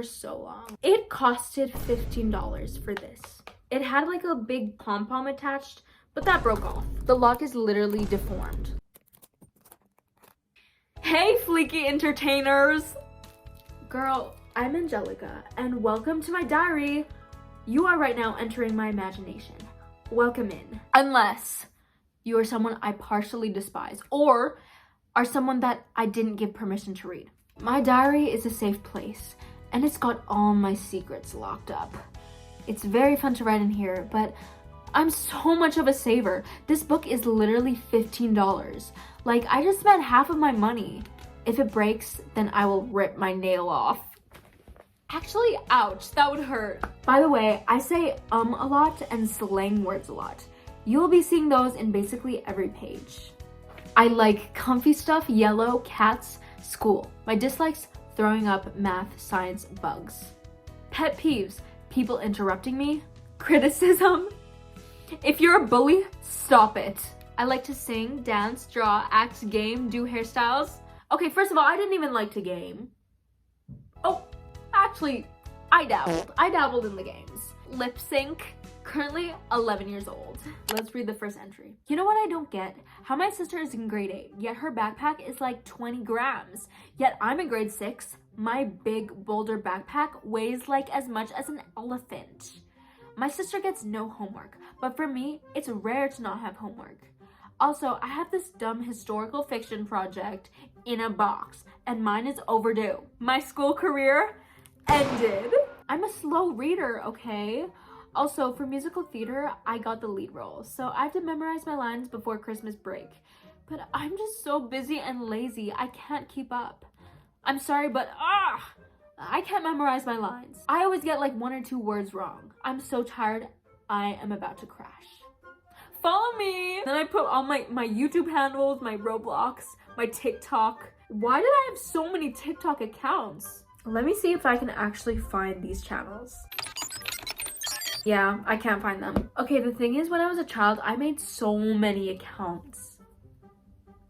for so long. It costed $15 for this. It had like a big pom-pom attached, but that broke off. The lock is literally deformed. Hey, fleeky entertainers! Girl, I'm Angelica, and welcome to my diary. You are right now entering my imagination. Welcome in. Unless you are someone I partially despise, or are someone that I didn't give permission to read. My diary is a safe place, and it's got all my secrets locked up. It's very fun to write in here, but I'm so much of a saver. This book is literally $15. Like, I just spent half of my money. If it breaks, then I will rip my nail off. Actually, ouch, that would hurt. By the way, I say a lot and slang words a lot. You'll be seeing those in basically every page. I like comfy stuff, yellow, cats, school. My dislikes, throwing up, math, science, bugs. Pet peeves, people interrupting me, criticism. If you're a bully, stop it. I like to sing, dance, draw, act, game, do hairstyles. Okay, first of all, I didn't even like to game. Oh, actually, I dabbled in the games. Lip sync. Currently 11 years old. Let's read the first entry. You know what I don't get? How my sister is in grade 8, yet her backpack is like 20 grams. Yet I'm in grade 6. My big boulder backpack weighs like as much as an elephant. My sister gets no homework, but for me, it's rare to not have homework. Also, I have this dumb historical fiction project in a box, and mine is overdue. My school career ended. I'm a slow reader, okay? Also, for musical theater, I got the lead role, so I have to memorize my lines before Christmas break. But I'm just so busy and lazy, I can't keep up. I'm sorry, but I can't memorize my lines. I always get like 1 or 2 words wrong. I'm so tired, I am about to crash. Follow me! Then I put all my YouTube handles, my Roblox, my TikTok. Why did I have so many TikTok accounts? Let me see if I can actually find these channels. Yeah, I can't find them. Okay, the thing is, when I was a child, I made so many accounts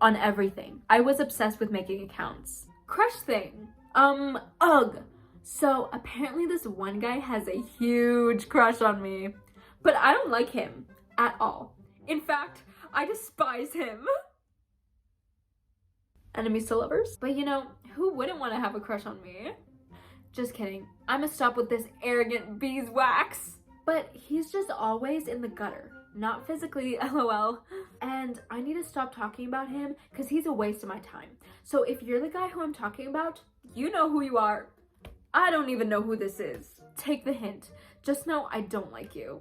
on everything. I was obsessed with making accounts. Crush thing. Ugh. So apparently this one guy has a huge crush on me, but I don't like him at all. In fact, I despise him. Enemies to lovers? But you know, who wouldn't want to have a crush on me? Just kidding. I'ma stop with this arrogant beeswax. But he's just always in the gutter. Not physically, lol. And I need to stop talking about him because he's a waste of my time. So if you're the guy who I'm talking about, you know who you are. I don't even know who this is. Take the hint. Just know I don't like you.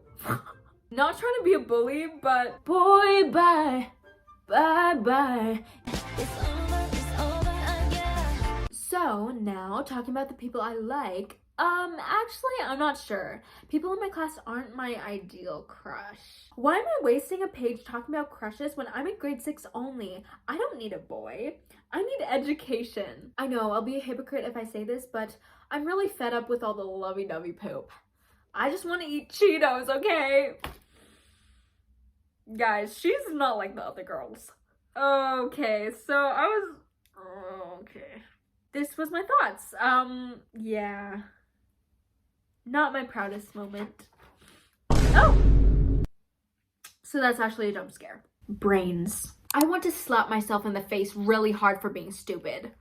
Not trying to be a bully, but boy, bye. Bye-bye. It's over again. So now, talking about the people I like, actually, I'm not sure. People in my class aren't my ideal crush. Why am I wasting a page talking about crushes when I'm in grade 6 only? I don't need a boy. I need education. I know, I'll be a hypocrite if I say this, but I'm really fed up with all the lovey-dovey poop. I just want to eat Cheetos, okay? Guys, she's not like the other girls. Okay, so okay. This was my thoughts. Yeah. Not my proudest moment. Oh! So that's actually a jump scare. Brains. I want to slap myself in the face really hard for being stupid.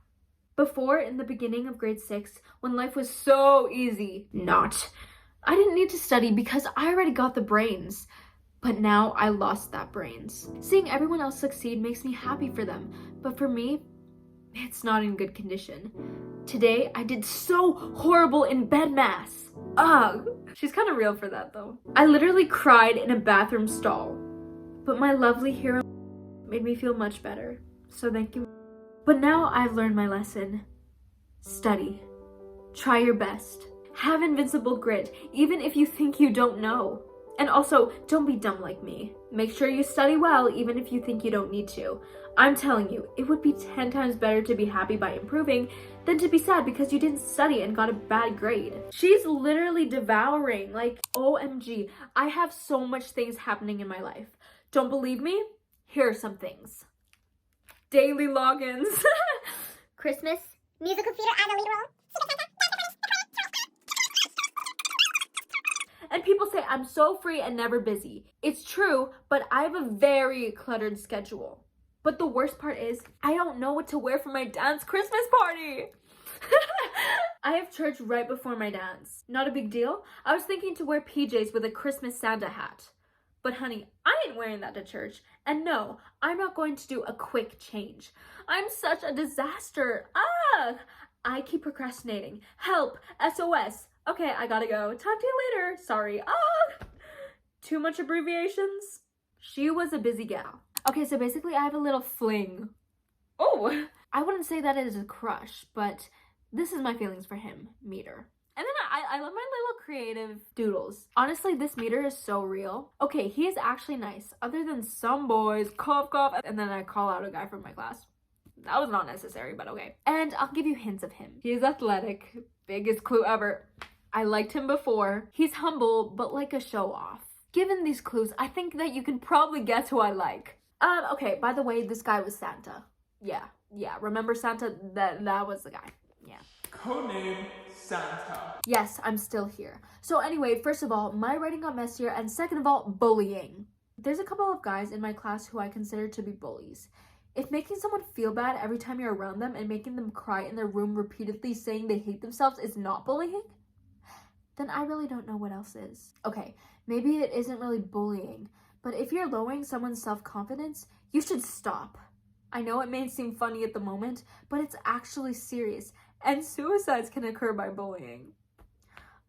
Before, in the beginning of grade 6, when life was so easy, I didn't need to study because I already got the brains. But now I lost that brains. Seeing everyone else succeed makes me happy for them, but for me, it's not in good condition. Today, I did so horrible in bed mass. Ugh. She's kind of real for that though. I literally cried in a bathroom stall. But my lovely hero made me feel much better. So thank you. But now I've learned my lesson. Study. Try your best. Have invincible grit, even if you think you don't know. And also, don't be dumb like me. Make sure you study well, even if you think you don't need to. I'm telling you, it would be 10 times better to be happy by improving than to be sad because you didn't study and got a bad grade. She's literally devouring, like, OMG. I have so much things happening in my life. Don't believe me? Here are some things. Daily logins. Christmas, musical theater as a lead role. And people say I'm so free and never busy. It's true, but I have a very cluttered schedule. But the worst part is, I don't know what to wear for my dance Christmas party. I have church right before my dance. Not a big deal. I was thinking to wear PJs with a Christmas Santa hat. But honey, I ain't wearing that to church. And no, I'm not going to do a quick change. I'm such a disaster. I keep procrastinating. Help, SOS. Okay, I gotta go. Talk to you later. Sorry. Too much abbreviations? She was a busy gal. Okay, so basically I have a little fling. Oh, I wouldn't say that it is a crush, but this is my feelings for him, meter. And then I love my little creative doodles. Honestly, this meter is so real. Okay, he is actually nice, other than some boys, cough, cough, and then I call out a guy from my class. That was not necessary, but okay. And I'll give you hints of him. He is athletic, biggest clue ever. I liked him before. He's humble, but like a show off. Given these clues, I think that you can probably guess who I like. Okay, by the way, this guy was Santa. Yeah, remember Santa? That was the guy. Yeah. Codename Santa. Yes, I'm still here. So anyway, first of all, my writing got messier, and second of all, bullying. There's a couple of guys in my class who I consider to be bullies. If making someone feel bad every time you're around them and making them cry in their room repeatedly saying they hate themselves is not bullying, then I really don't know what else is. Okay, maybe it isn't really bullying, but if you're lowering someone's self-confidence, you should stop. I know it may seem funny at the moment, but it's actually serious, and suicides can occur by bullying.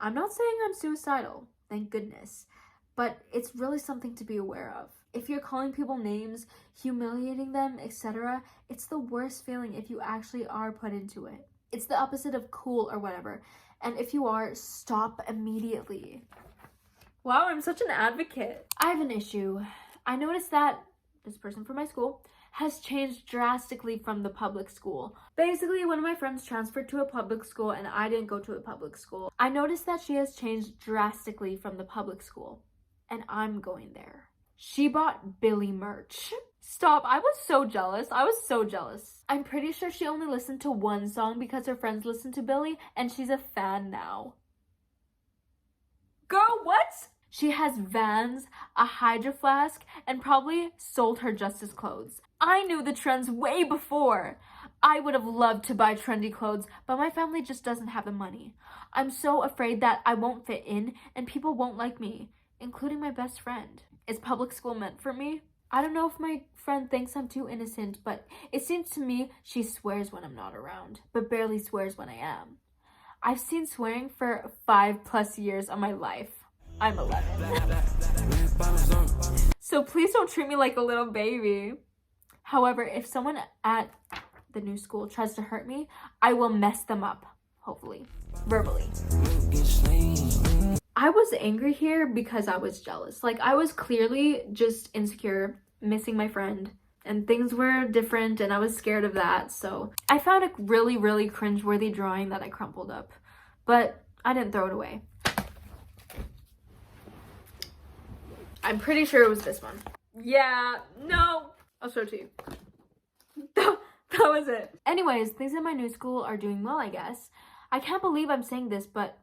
I'm not saying I'm suicidal, thank goodness, but it's really something to be aware of. If you're calling people names, humiliating them, etc., it's the worst feeling if you actually are put into it. It's the opposite of cool or whatever, and if you are, stop immediately. Wow, I'm such an advocate. I have an issue. I noticed that this person from my school has changed drastically from the public school. Basically, one of my friends transferred to a public school and I didn't go to a public school. I noticed that she has changed drastically from the public school and I'm going there. She bought Billy merch. Stop, I was so jealous. I'm pretty sure she only listened to one song because her friends listened to Billy and she's a fan now. Girl, what? She has Vans, a Hydro Flask, and probably sold her Justice clothes. I knew the trends way before. I would have loved to buy trendy clothes, but my family just doesn't have the money. I'm so afraid that I won't fit in and people won't like me, including my best friend. Is public school meant for me? I don't know if my friend thinks I'm too innocent, but it seems to me she swears when I'm not around, but barely swears when I am. I've seen swearing for 5+ years of my life. I'm 11. So please don't treat me like a little baby. However, if someone at the new school tries to hurt me, I will mess them up, hopefully, verbally. I was angry here because I was jealous. Like, I was clearly just insecure, missing my friend, and things were different and I was scared of that. So I found a really, really cringeworthy drawing that I crumpled up, but I didn't throw it away. I'm pretty sure it was this one. Yeah, no. I'll show it to you. That was it. Anyways, things at my new school are doing well, I guess. I can't believe I'm saying this, but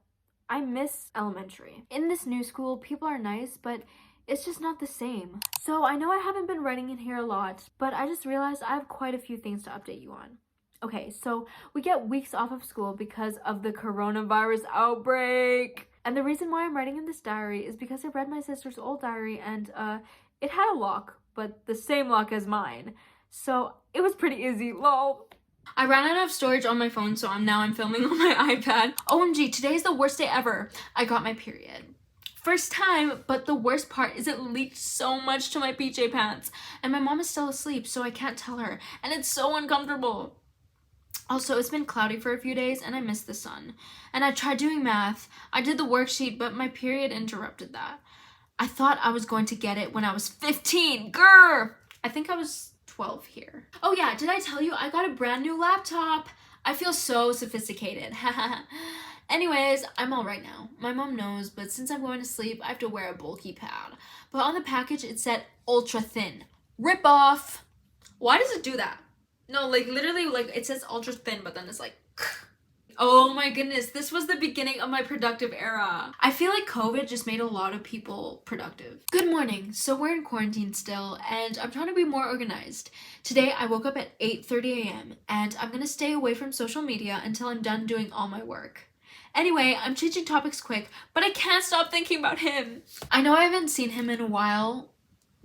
I miss elementary. In this new school, people are nice, but it's just not the same. So I know I haven't been writing in here a lot, but I just realized I have quite a few things to update you on. Okay, so we get weeks off of school because of the coronavirus outbreak. And the reason why I'm writing in this diary is because I read my sister's old diary and it had a lock, but the same lock as mine. So it was pretty easy, lol. I ran out of storage on my phone, so I'm filming on my iPad. OMG, today is the worst day ever. I got my period. First time, but the worst part is it leaked so much to my PJ pants. And my mom is still asleep, so I can't tell her. And it's so uncomfortable. Also, it's been cloudy for a few days and I miss the sun. And I tried doing math. I did the worksheet, but my period interrupted that. I thought I was going to get it when I was 15. Grr! I think I was 12 here. Oh yeah, did I tell you I got a brand new laptop? I feel so sophisticated. Anyways, I'm all right now. My mom knows, but since I'm going to sleep, I have to wear a bulky pad. But on the package, it said ultra thin. Rip off. Why does it do that? No, like literally, like it says ultra thin, but then it's like, Oh my goodness, this was the beginning of my productive era. I feel like COVID just made a lot of people productive. Good morning. So we're in quarantine still, and I'm trying to be more organized. Today I woke up at 8:30 a.m. and I'm gonna stay away from social media until I'm done doing all my work. Anyway, I'm changing topics quick, but I can't stop thinking about him. I know I haven't seen him in a while.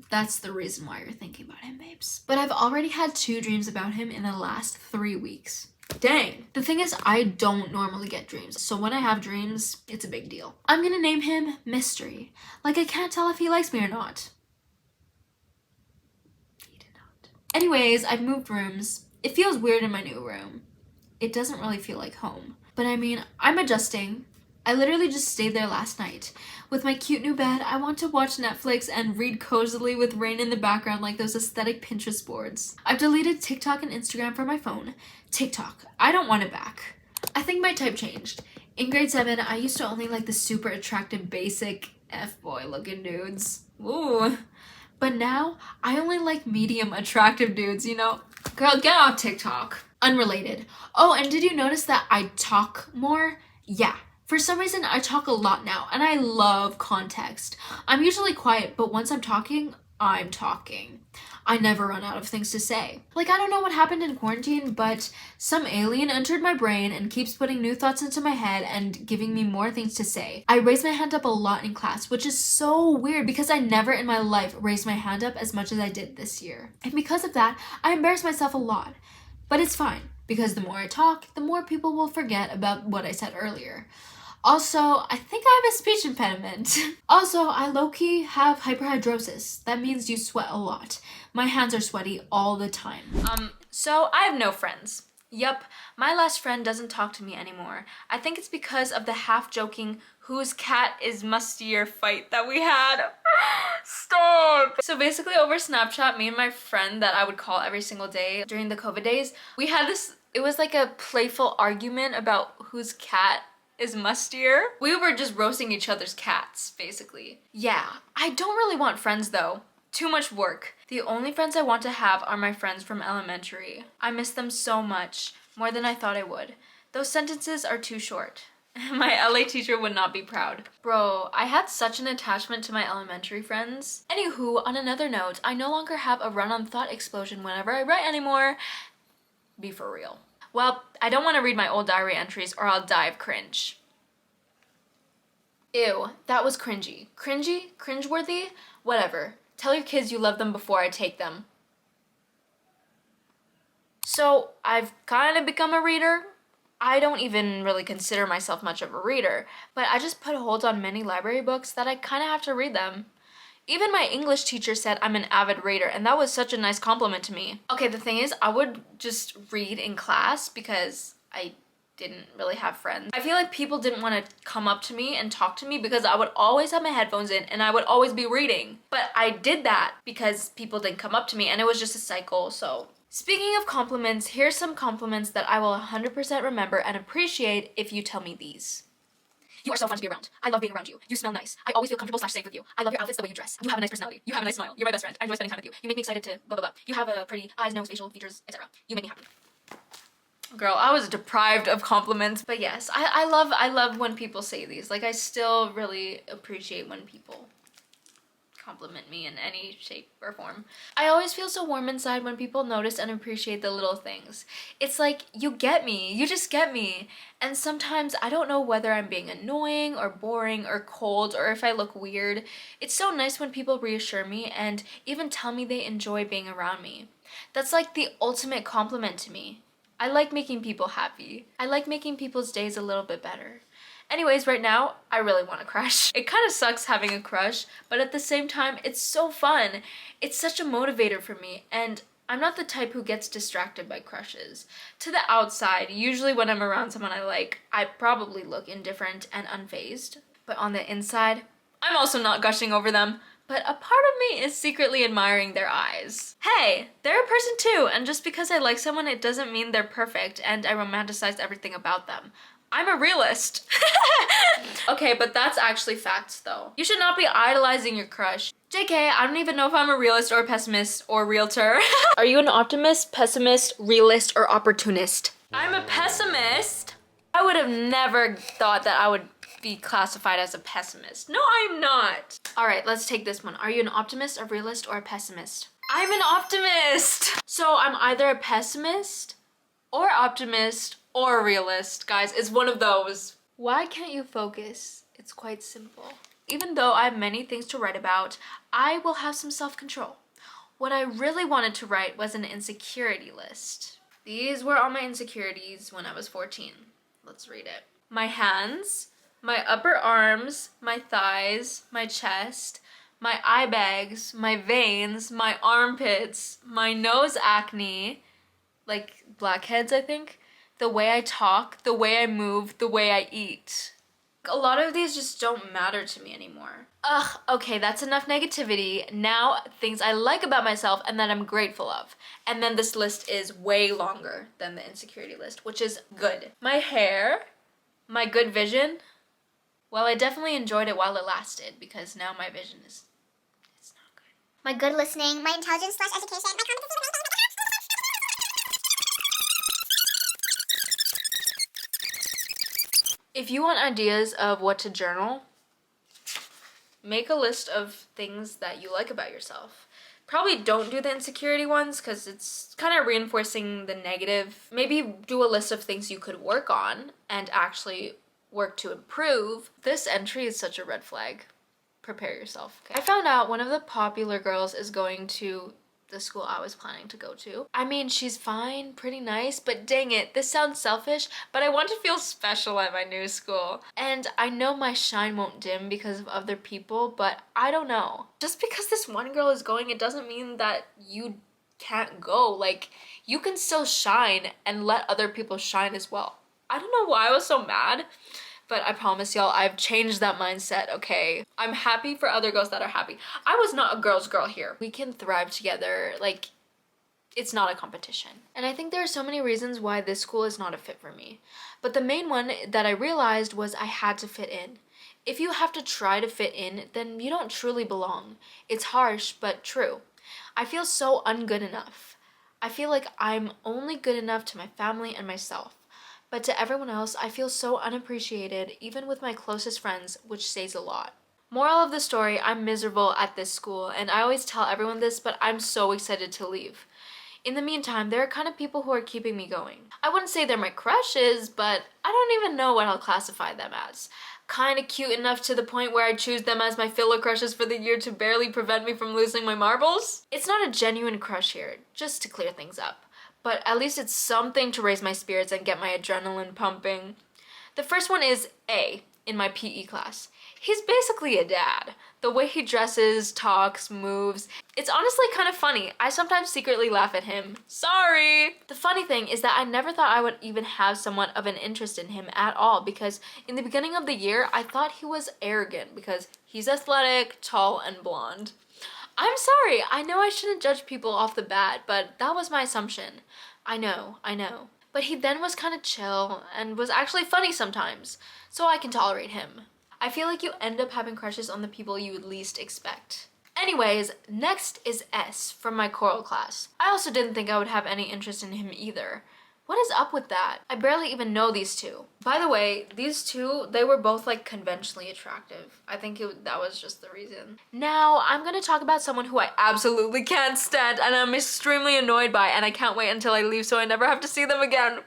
That's the reason why you're thinking about him, babes. But I've already had 2 dreams about him in the last 3 weeks. Dang. The thing is, I don't normally get dreams, so when I have dreams, it's a big deal. I'm gonna name him Mystery. Like, I can't tell if he likes me or not. He did not. Anyways, I've moved rooms. It feels weird in my new room. It doesn't really feel like home. But I mean, I'm adjusting. I literally just stayed there last night. With my cute new bed, I want to watch Netflix and read cozily with rain in the background like those aesthetic Pinterest boards. I've deleted TikTok and Instagram from my phone. TikTok, I don't want it back. I think my type changed. In grade 7, I used to only like the super attractive basic F-boy looking dudes. Ooh. But now, I only like medium attractive dudes, you know? Girl, get off TikTok. Unrelated. Oh, and did you notice that I talk more? Yeah. For some reason, I talk a lot now, and I love context. I'm usually quiet, but once I'm talking, I'm talking. I never run out of things to say. Like, I don't know what happened in quarantine, but some alien entered my brain and keeps putting new thoughts into my head and giving me more things to say. I raise my hand up a lot in class, which is so weird because I never in my life raised my hand up as much as I did this year. And because of that, I embarrass myself a lot. But it's fine, because the more I talk, the more people will forget about what I said earlier. Also, I think I have a speech impediment. Also, I low-key have hyperhidrosis. That means you sweat a lot. My hands are sweaty all the time. So I have no friends. Yup, my last friend doesn't talk to me anymore. I think it's because of the half-joking whose cat is mustier fight that we had. Stop! So basically over Snapchat, me and my friend that I would call every single day during the COVID days, we had this, it was like a playful argument about whose cat is mustier. We were just roasting each other's cats, basically. Yeah, I don't really want friends though. Too much work. The only friends I want to have are my friends from elementary. I miss them so much, more than I thought I would. Those sentences are too short. My LA teacher would not be proud. Bro, I had such an attachment to my elementary friends. Anywho, on another note, I no longer have a run-on thought explosion whenever I write anymore. Be for real. Well, I don't want to read my old diary entries or I'll die of cringe. Ew, that was cringy. Cringy? Cringeworthy? Whatever. Tell your kids you love them before I take them. So, I've kind of become a reader. I don't even really consider myself much of a reader, but I just put hold on many library books that I kind of have to read them. Even my English teacher said I'm an avid reader, and that was such a nice compliment to me. Okay, the thing is, I would just read in class because I didn't really have friends. I feel like people didn't want to come up to me and talk to me because I would always have my headphones in and I would always be reading. But I did that because people didn't come up to me and it was just a cycle, so. Speaking of compliments, here's some compliments that I will 100% remember and appreciate if you tell me these. You are so fun to be around. I love being around you. You smell nice. I always feel comfortable / safe with you. I love your outfits, the way you dress. You have a nice personality. You have a nice smile. You're my best friend. I enjoy spending time with you. You make me excited to blah blah blah. You have a pretty eyes, nose, facial features, etc. You make me happy. Girl, I was deprived of compliments, but yes, I love when people say these. Like, I still really appreciate when people compliment me in any shape or form. I always feel so warm inside when people notice and appreciate the little things. It's like, you get me, you just get me. And sometimes I don't know whether I'm being annoying or boring or cold or if I look weird. It's so nice when people reassure me and even tell me they enjoy being around me. That's like the ultimate compliment to me. I like making people happy. I like making people's days a little bit better. Anyways, right now, I really want a crush. It kind of sucks having a crush, but at the same time, it's so fun. It's such a motivator for me, and I'm not the type who gets distracted by crushes. To the outside, usually when I'm around someone I like, I probably look indifferent and unfazed. But on the inside, I'm also not gushing over them, but a part of me is secretly admiring their eyes. Hey, they're a person too, and just because I like someone, it doesn't mean they're perfect and I romanticize everything about them. I'm a realist. Okay, but that's actually facts though. You should not be idolizing your crush. JK, I don't even know if I'm a realist or a pessimist or realtor. Are you an optimist, pessimist, realist, or opportunist? I'm a pessimist. I I would have never thought that I would be classified as a pessimist. No, I'm not. All right, let's take this one. Are you an optimist, a realist, or a pessimist? I'm an optimist. So I'm either a pessimist or optimist or a realist. Guys, it's one of those. Why can't you focus? It's quite simple. Even though I have many things to write about, I will have some self-control. What I really wanted to write was an insecurity list. These were all my insecurities when I was 14. Let's read it. My hands, my upper arms, my thighs, my chest, my eye bags, my veins, my armpits, my nose acne, like blackheads, I think, the way I talk, the way I move, the way I eat. A lot of these just don't matter to me anymore. Ugh, okay, that's enough negativity. Now, things I like about myself and that I'm grateful of. And then this list is way longer than the insecurity list, which is good. My hair, my good vision. Well, I definitely enjoyed it while it lasted because now my vision is, it's not good. My good listening, my intelligence / education, my competence. If you want ideas of what to journal, make a list of things that you like about yourself. Probably don't do the insecurity ones because it's kind of reinforcing the negative. Maybe do a list of things you could work on and actually work to improve. This entry is such a red flag. Prepare yourself, okay? I found out one of the popular girls is going to the school I was planning to go to. I mean, she's fine, pretty nice, but dang it, this sounds selfish, but I want to feel special at my new school. And I know my shine won't dim because of other people, but I don't know. Just because this one girl is going, it doesn't mean that you can't go. Like, you can still shine and let other people shine as well. I don't know why I was so mad, but I promise y'all, I've changed that mindset, okay? I'm happy for other girls that are happy. I was not a girl's girl here. We can thrive together. Like, it's not a competition. And I think there are so many reasons why this school is not a fit for me. But the main one that I realized was I had to fit in. If you have to try to fit in, then you don't truly belong. It's harsh, but true. I feel so ungood enough. I feel like I'm only good enough to my family and myself. But to everyone else, I feel so unappreciated, even with my closest friends, which says a lot. Moral of the story, I'm miserable at this school, and I always tell everyone this, but I'm so excited to leave. In the meantime, there are kind of people who are keeping me going. I wouldn't say they're my crushes, but I don't even know what I'll classify them as. Kind of cute enough to the point where I choose them as my filler crushes for the year to barely prevent me from losing my marbles. It's not a genuine crush here, just to clear things up. But at least it's something to raise my spirits and get my adrenaline pumping. The first one is A, in my PE class. He's basically a dad. The way he dresses, talks, moves, it's honestly kind of funny. I sometimes secretly laugh at him. Sorry! The funny thing is that I never thought I would even have somewhat of an interest in him at all because in the beginning of the year, I thought he was arrogant because he's athletic, tall, and blonde. I'm sorry, I know I shouldn't judge people off the bat, but that was my assumption. I know. But he then was kind of chill and was actually funny sometimes, so I can tolerate him. I feel like you end up having crushes on the people you would least expect. Anyways, next is S from my choral class. I also didn't think I would have any interest in him either. What is up with that? I barely even know these two. By the way, these two, they were both like conventionally attractive. I think that was just the reason. Now, I'm gonna talk about someone who I absolutely can't stand and I'm extremely annoyed by and I can't wait until I leave so I never have to see them again.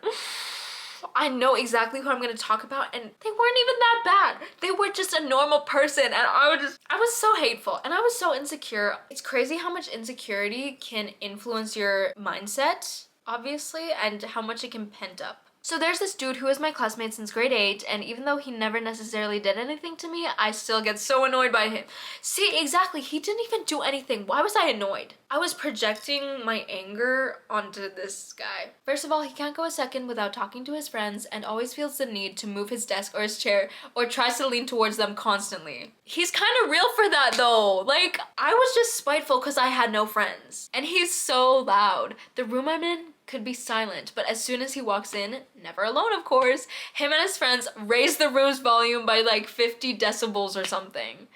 I know exactly who I'm gonna talk about and they weren't even that bad. They were just a normal person and I was so hateful and I was so insecure. It's crazy how much insecurity can influence your mindset, obviously, and how much it can pent up. So there's this dude who was my classmate since grade 8, and even though he never necessarily did anything to me, I still get so annoyed by him. See, exactly, he didn't even do anything. Why was I annoyed? I was projecting my anger onto this guy. First of all, he can't go a second without talking to his friends and always feels the need to move his desk or his chair or tries to lean towards them constantly. He's kind of real for that though. Like, I was just spiteful because I had no friends. And he's so loud. The room I'm in could be silent, but as soon as he walks in, never alone of course, him and his friends raise the room's volume by like 50 decibels or something.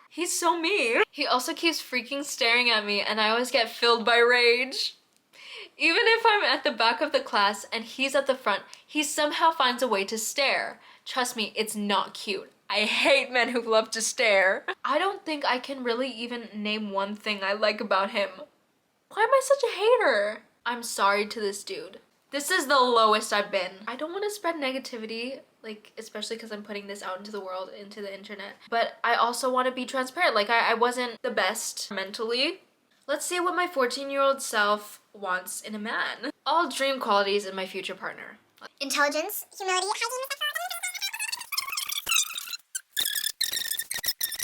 He's so mean. He also keeps freaking staring at me and I always get filled by rage. Even if I'm at the back of the class and he's at the front, he somehow finds a way to stare. Trust me, it's not cute. I hate men who love to stare. I don't think I can really even name one thing I like about him. Why am I such a hater? I'm sorry to this dude. This is the lowest I've been. I don't want to spread negativity, like, especially because I'm putting this out into the world, into the internet. But I also want to be transparent. Like, I wasn't the best mentally. Let's see what my 14-year-old self wants in a man. All dream qualities in my future partner. Intelligence, humility, hygiene,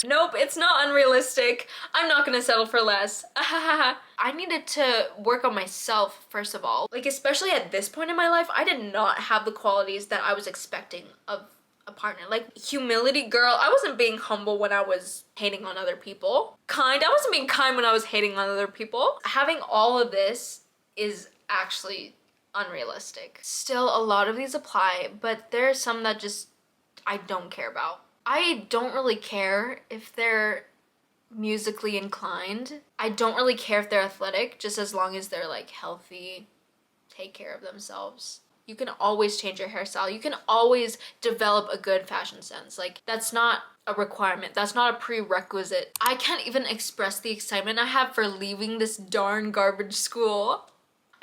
Nope, it's not unrealistic. I'm not gonna settle for less. I needed to work on myself, first of all. Like, especially at this point in my life, I did not have the qualities that I was expecting of a partner. Like, humility, girl, I wasn't being humble when I was hating on other people. Kind, I wasn't being kind when I was hating on other people. Having all of this is actually unrealistic. Still, a lot of these apply, but there are some that just I don't care about. I don't really care if they're musically inclined. I don't really care if they're athletic, just as long as they're like healthy, take care of themselves. You can always change your hairstyle. You can always develop a good fashion sense. Like, that's not a requirement. That's not a prerequisite. I can't even express the excitement I have for leaving this darn garbage school.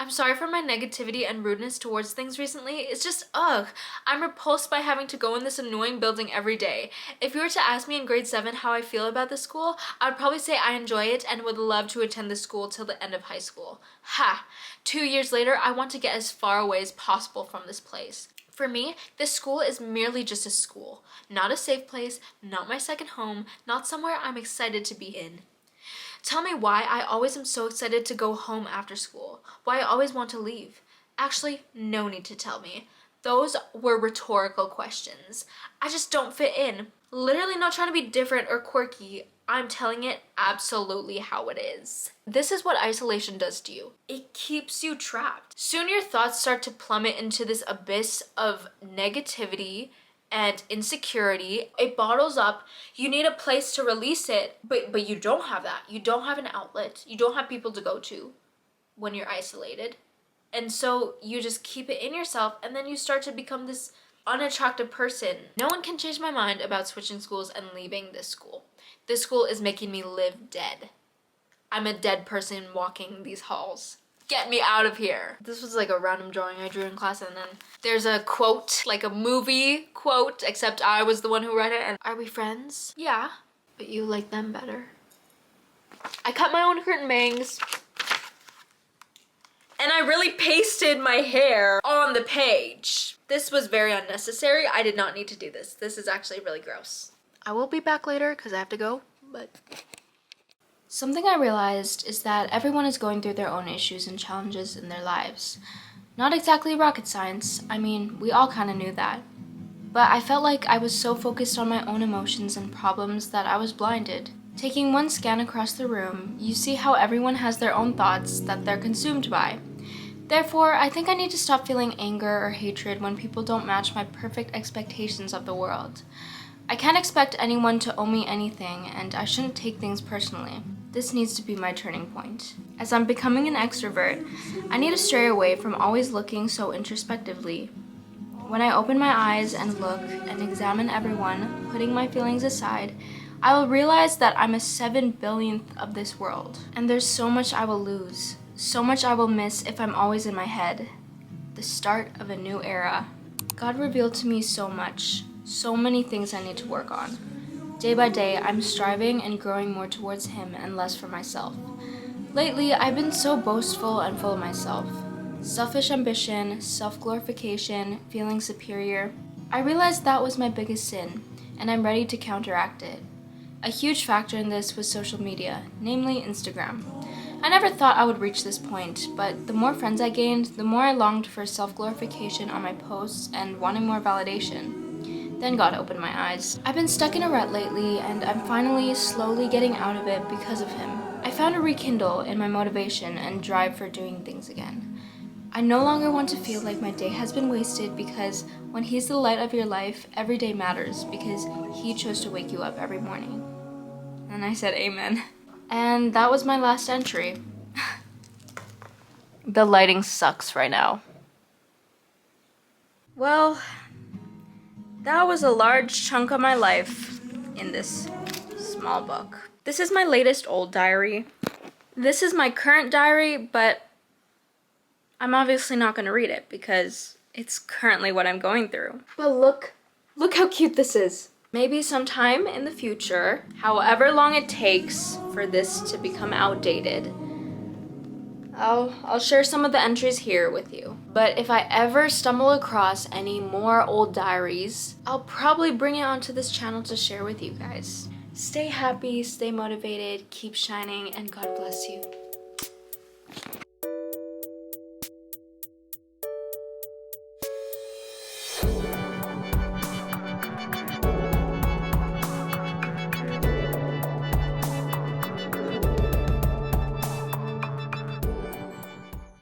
I'm sorry for my negativity and rudeness towards things recently. It's just, ugh. I'm repulsed by having to go in this annoying building every day. If you were to ask me in grade 7 how I feel about the school, I would probably say I enjoy it and would love to attend the school till the end of high school. Ha! 2 years later, I want to get as far away as possible from this place. For me, this school is merely just a school. Not a safe place, not my second home, not somewhere I'm excited to be in. Tell me why I always am so excited to go home after school. Why I always want to leave. Actually, no need to tell me. Those were rhetorical questions. I just don't fit in. Literally not trying to be different or quirky. I'm telling it absolutely how it is. This is what isolation does to you. It keeps you trapped. Soon your thoughts start to plummet into this abyss of negativity and insecurity. It bottles up. You need a place to release it, but you don't have that. You don't have an outlet. You don't have people to go to when you're isolated. And so you just keep it in yourself, and then you start to become this unattractive person. No one can change my mind about switching schools and leaving this school. This school is making me live dead. I'm a dead person walking these halls. Get me out of here. This was like a random drawing I drew in class, and then there's a quote, like a movie quote, except I was the one who read it. And are we friends? Yeah, but you like them better. I cut my own curtain bangs. And I really pasted my hair on the page. This was very unnecessary. I did not need to do this. This is actually really gross. I will be back later because I have to go, but... Something I realized is that everyone is going through their own issues and challenges in their lives. Not exactly rocket science. I mean, we all kind of knew that. But I felt like I was so focused on my own emotions and problems that I was blinded. Taking one scan across the room, you see how everyone has their own thoughts that they're consumed by. Therefore, I think I need to stop feeling anger or hatred when people don't match my perfect expectations of the world. I can't expect anyone to owe me anything, and I shouldn't take things personally. This needs to be my turning point. As I'm becoming an extrovert, I need to stray away from always looking so introspectively. When I open my eyes and look and examine everyone, putting my feelings aside, I will realize that I'm a 7/billionth of this world. And there's so much I will lose, so much I will miss if I'm always in my head. The start of a new era. God revealed to me so much, so many things I need to work on. Day by day, I'm striving and growing more towards Him and less for myself. Lately, I've been so boastful and full of myself. Selfish ambition, self-glorification, feeling superior. I realized that was my biggest sin, and I'm ready to counteract it. A huge factor in this was social media, namely Instagram. I never thought I would reach this point, but the more friends I gained, the more I longed for self-glorification on my posts and wanting more validation. Then God opened my eyes. I've been stuck in a rut lately, and I'm finally slowly getting out of it because of Him. I found a rekindle in my motivation and drive for doing things again. I no longer want to feel like my day has been wasted, because when He's the light of your life, every day matters because He chose to wake you up every morning. And I said amen. And that was my last entry. The lighting sucks right now. Well, that was a large chunk of my life in this small book. This is my latest old diary. This is my current diary, but I'm obviously not going to read it because it's currently what I'm going through. But look how cute this is. Maybe sometime in the future, however long it takes for this to become outdated, I'll share some of the entries here with you. But if I ever stumble across any more old diaries, I'll probably bring it onto this channel to share with you guys. Stay happy, stay motivated, keep shining, and God bless you.